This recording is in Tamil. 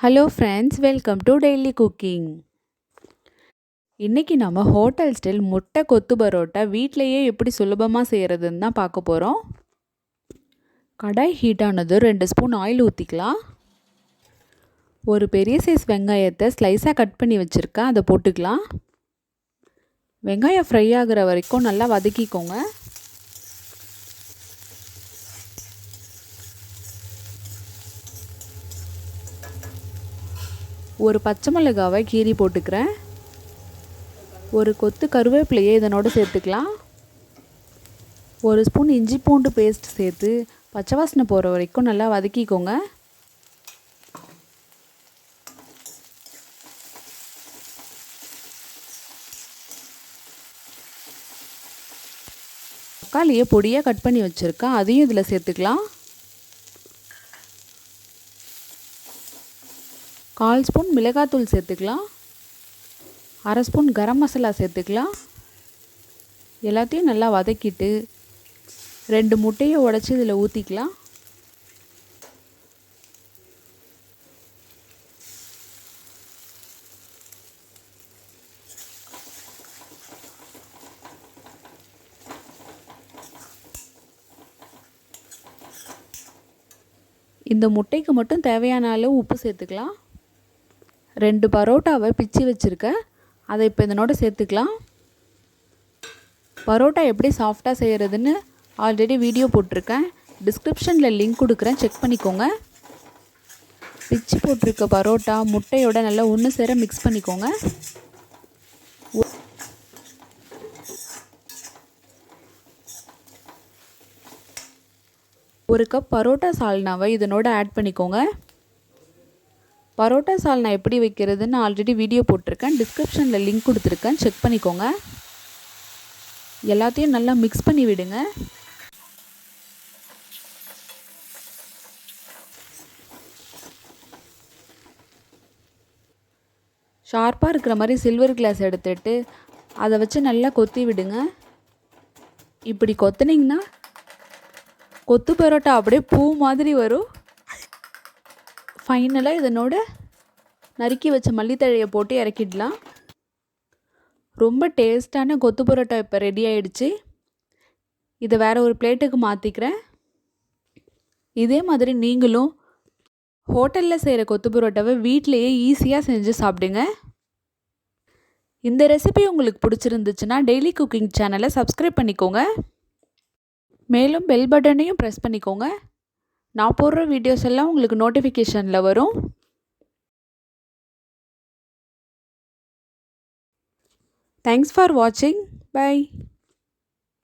Hello friends, welcome to daily cooking. இன்றைக்கி நம்ம ஹோட்டல் ஸ்டைல் முட்டை கொத்து பரோட்டா வீட்டிலையே எப்படி சுலபமாக செய்கிறதுன்னு தான் பார்க்க போகிறோம். கடாய் ஹீட் ஆனது 2 ஸ்பூன் ஆயில் ஊற்றிக்கலாம். ஒரு பெரிய சைஸ் வெங்காயத்தை ஸ்லைஸாக கட் பண்ணி வச்சுருக்கேன், அதை போட்டுக்கலாம். வெங்காயம் ஃப்ரை ஆகிற வரைக்கும் நல்லா வதக்கிக்கோங்க. ஒரு பச்சை மிளகாவை கீறி போட்டுக்கிறேன். ஒரு கொத்து கருவேப்பிலையை இதனோடு சேர்த்துக்கலாம். ஒரு ஸ்பூன் இஞ்சி பூண்டு பேஸ்ட் சேர்த்து பச்சை வாசனை போகிற வரைக்கும் நல்லா வதக்கிக்கோங்க. தக்காளியை பொடியாக கட் பண்ணி வச்சுருக்கேன், அதையும் இதில் சேர்த்துக்கலாம். 1/4 ஸ்பூன் மிளகாத்தூள் சேர்த்துக்கலாம். 1/2 ஸ்பூன் கரம் மசாலா சேர்த்துக்கலாம். எல்லாத்தையும் நல்லா வதக்கிட்டு 2 முட்டையை உடைச்சி இதில் ஊற்றிக்கலாம். இந்த முட்டைக்கு மட்டும் தேவையான அளவு உப்பு சேர்த்துக்கலாம். 2 பரோட்டாவை பிச்சு வச்சுருக்கேன், அதை இப்போ இதனோட சேர்த்துக்கலாம். பரோட்டா எப்படி சாஃப்டாக செய்கிறதுன்னு ஆல்ரெடி வீடியோ போட்டிருக்கேன், டிஸ்கிரிப்ஷனில் லிங்க் கொடுக்குறேன், செக் பண்ணிக்கோங்க. பிச்சு போட்டிருக்க பரோட்டா முட்டையோட நல்லா ஒன்று சேர மிக்ஸ் பண்ணிக்கோங்க. ஒரு கப் பரோட்டா சால்னாவை இதனோட ஆட் பண்ணிக்கோங்க. பரோட்டா சால்னா எப்படி வைக்கிறதுன்னு ஆல்ரெடி வீடியோ போட்டிருக்கேன், டிஸ்கிரிப்ஷனில் லிங்க் கொடுத்துருக்கேன், செக் பண்ணிக்கோங்க. எல்லாத்தையும் நல்லா மிக்ஸ் பண்ணி விடுங்க. ஷார்ப்பாக இருக்கிற மாதிரி சில்வர் கிளாஸ் எடுத்துகிட்டு அதை வச்சு நல்லா கொத்தி விடுங்க. இப்படி கொத்துனிங்கன்னா கொத்து பரோட்டா அப்படியே பூ மாதிரி வரும். ஃபைனலாக இதனோட நறுக்கி வச்ச மல்லித்தழையை போட்டு இறக்கிடலாம். ரொம்ப டேஸ்டான கொத்து பரோட்டா இப்போ ரெடி ஆகிடுச்சு. இதை வேறு ஒரு பிளேட்டுக்கு மாற்றிக்கிறேன். இதே மாதிரி நீங்களும் ஹோட்டலில் செய்கிற கொத்து பரோட்டாவை வீட்டிலையே ஈஸியாக செஞ்சு சாப்பிடுங்க. இந்த ரெசிபி உங்களுக்கு பிடிச்சிருந்துச்சுன்னா டெய்லி குக்கிங் சேனலை சப்ஸ்கிரைப் பண்ணிக்கோங்க. மேலும் பெல் பட்டனையும் ப்ரெஸ் பண்ணிக்கோங்க. நான் போடுற வீடியோஸ் எல்லாம் உங்களுக்கு நோட்டிஃபிகேஷனில் வரும். தேங்க்ஸ் ஃபார் வாட்சிங். பை.